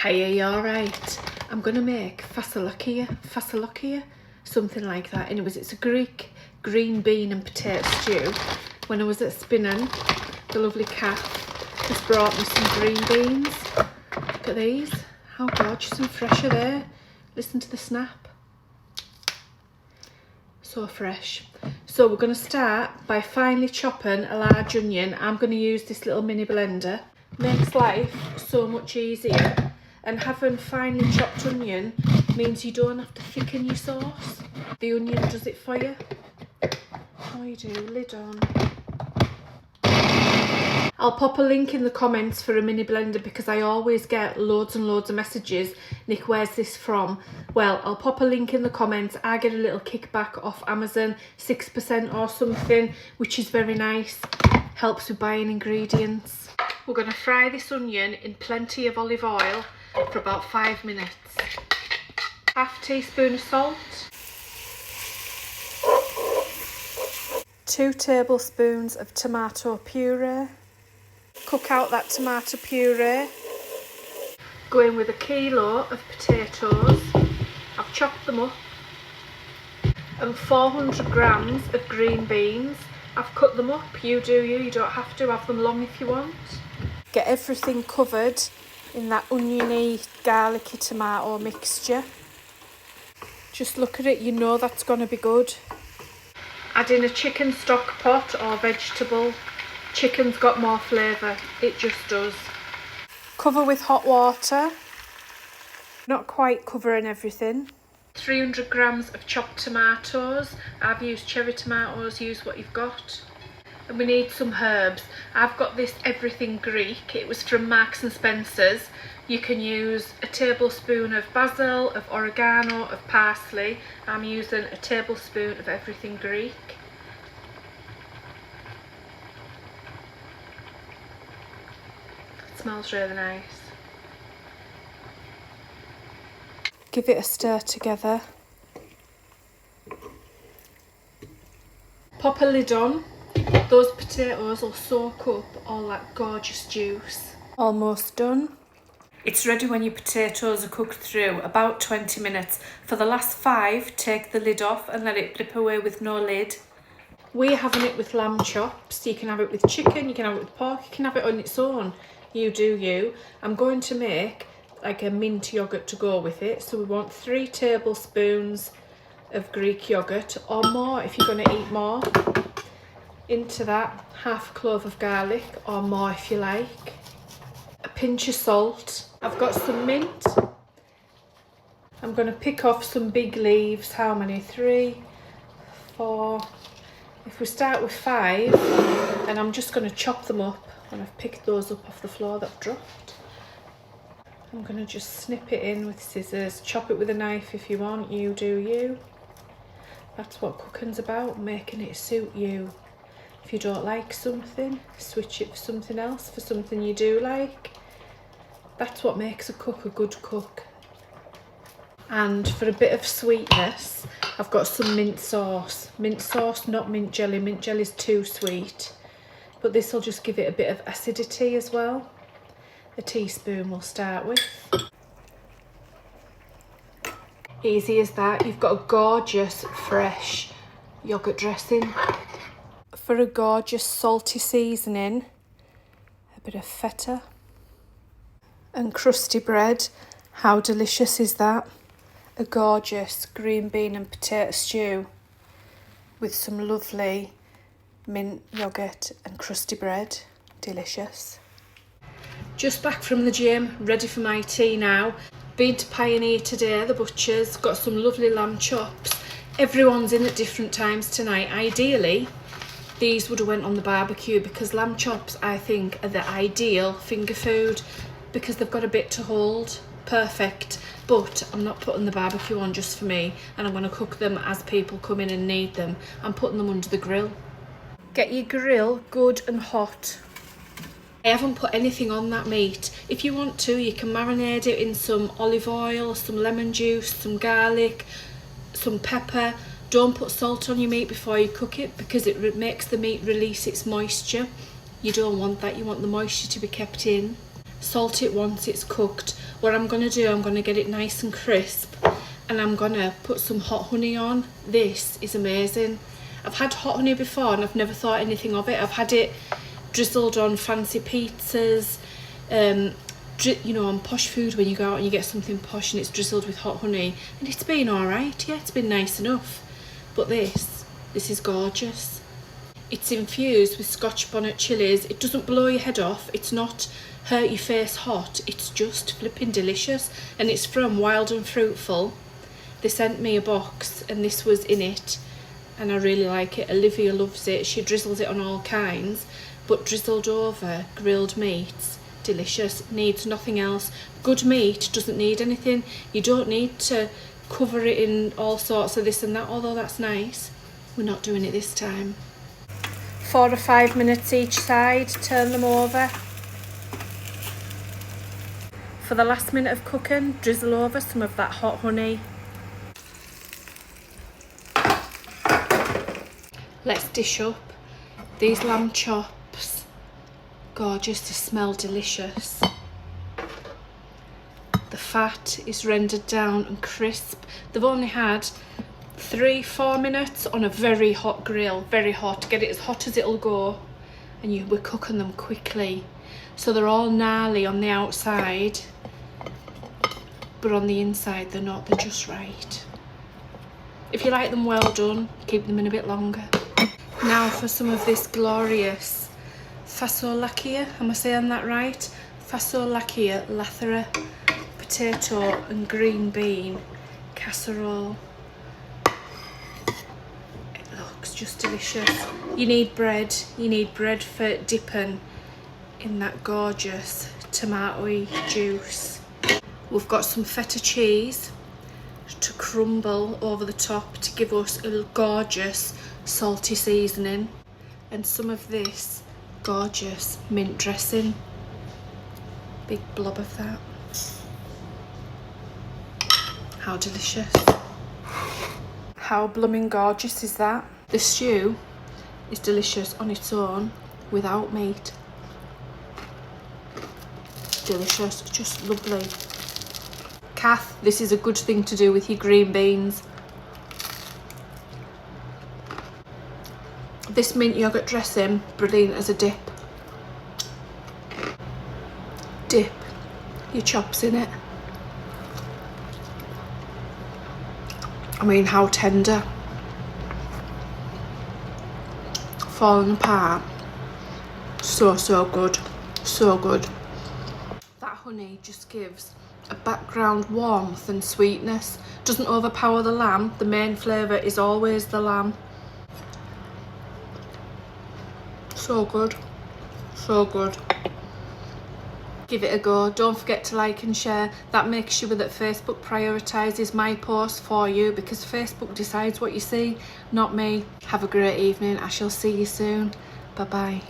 Hiya, you alright? I'm gonna make Fasolakia, something like that. Anyways, it's a Greek green bean and potato stew. When I was at Spinning, the lovely Cath has brought me some green beans. Look at these, how gorgeous and fresh are they? Listen to the snap. So fresh. So we're gonna start by finely chopping a large onion. I'm gonna use this little mini blender. Makes life so much easier. And having finely chopped onion means you don't have to thicken your sauce. The onion does it for you. Oh, you do, lid on. I'll pop a link in the comments for a mini blender because I always get loads and loads of messages. Nick, where's this from? Well, I'll pop a link in the comments. I get a little kickback off Amazon, 6% or something, which is very nice. Helps with buying ingredients. We're going to fry this onion in plenty of olive oil for about 5 minutes. Half teaspoon of salt. 2 tablespoons of tomato puree. Cook out that tomato puree. Go in with a kilo of potatoes. I've chopped them up. And 400 grams of green beans. I've cut them up. You do you. You don't have to have them long if you want. Get everything covered in that oniony, garlicky tomato mixture. Just look at it, you know that's going to be good. Add in a chicken stock pot or vegetable. Chicken's got more flavour, it just does. Cover with hot water. Not quite covering everything. 300 grams of chopped tomatoes. I've used cherry tomatoes, use what you've got. And we need some herbs. I've got this everything Greek. It was from Marks and Spencer's. You can use a tablespoon of basil, of oregano, of parsley. I'm using a tablespoon of everything Greek. It smells really nice. Give it a stir together. Pop a lid on. Those potatoes will soak up all that gorgeous juice. Almost done. It's ready when your potatoes are cooked through, about 20 minutes. For the last 5, take the lid off and let it drip away with no lid. We're having it with lamb chops. You can have it with chicken, you can have it with pork, you can have it on its own. You do you. I'm going to make like a mint yoghurt to go with it. So we want 3 tablespoons of Greek yoghurt or more if you're going to eat more. Into that, half a clove of garlic or more if you like. A pinch of salt. I've got some mint. I'm going to pick off some big leaves. How many? 3, 4. If we start with 5, and I'm just going to chop them up. And I've picked those up off the floor that dropped. I'm going to just snip it in with scissors. Chop it with a knife if you want. You do you. That's what cooking's about, making it suit you. If you don't like something, switch it for something else, for something you do like. That's what makes a cook a good cook. And for a bit of sweetness, I've got some mint sauce. Mint sauce, not mint jelly. Mint jelly's too sweet. But this will just give it a bit of acidity as well. A teaspoon we'll start with. Easy as that. You've got a gorgeous, fresh yoghurt dressing. For a gorgeous salty seasoning, a bit of feta and crusty bread. How delicious is that? A gorgeous green bean and potato stew with some lovely mint yoghurt and crusty bread. Delicious. Just back from the gym, ready for my tea now. Been to Pioneer today, the butcher's, got some lovely lamb chops. Everyone's in at different times tonight. Ideally, these would have went on the barbecue because lamb chops, I think, are the ideal finger food because they've got a bit to hold. Perfect. But I'm not putting the barbecue on just for me, and I'm going to cook them as people come in and need them. I'm putting them under the grill. Get your grill good and hot. I haven't put anything on that meat. If you want to, you can marinate it in some olive oil, some lemon juice, some garlic, some pepper. Don't put salt on your meat before you cook it because it makes the meat release its moisture. You don't want that, you want the moisture to be kept in. Salt it once it's cooked. What I'm going to do, I'm going to get it nice and crisp, and I'm going to put some hot honey on. This is amazing. I've had hot honey before and I've never thought anything of it. I've had it drizzled on fancy pizzas, you know, on posh food when you go out and you get something posh and it's drizzled with hot honey, and it's been alright. Yeah, it's been nice enough. But this is gorgeous. It's infused with Scotch bonnet chilies. It doesn't blow your head off. It's not hurt your face hot. It's just flipping delicious. And it's from Wild and Fruitful. They sent me a box and this was in it. And I really like it. Olivia loves it. She drizzles it on all kinds. But drizzled over grilled meats. Delicious. Needs nothing else. Good meat doesn't need anything. You don't need to cover it in all sorts of this and that, although that's nice. We're not doing it this time. 4 or 5 minutes each side, turn them over. For the last minute of cooking, drizzle over some of that hot honey. Let's dish up these lamb chops. Gorgeous, they smell delicious. The fat is rendered down and crisp. They've only had 3-4 minutes on a very hot grill, very hot. Get it as hot as it'll go, and we're cooking them quickly. So they're all gnarly on the outside, but on the inside they're not, they're just right. If you like them well done, keep them in a bit longer. Now for some of this glorious Fasolakia, am I saying that right? Fasolakia Lathera potato and green bean casserole. It looks just delicious. You need bread for dipping in that gorgeous tomatoey juice. We've got some feta cheese to crumble over the top to give us a gorgeous salty seasoning, and some of this gorgeous mint dressing. Big blob of that. How delicious. How blooming gorgeous is that? The stew is delicious on its own without meat. Delicious, just lovely. Cath, this is a good thing to do with your green beans. This mint yoghurt dressing, brilliant as a dip. Dip your chops in it. I mean, how tender. Falling apart. So good. So good. That honey just gives a background warmth and sweetness. Doesn't overpower the lamb. The main flavour is always the lamb. So good. So good. Give it a go. Don't forget to like and share. That makes sure that Facebook prioritises my posts for you, because Facebook decides what you see, not me. Have a great evening. I shall see you soon. Bye bye.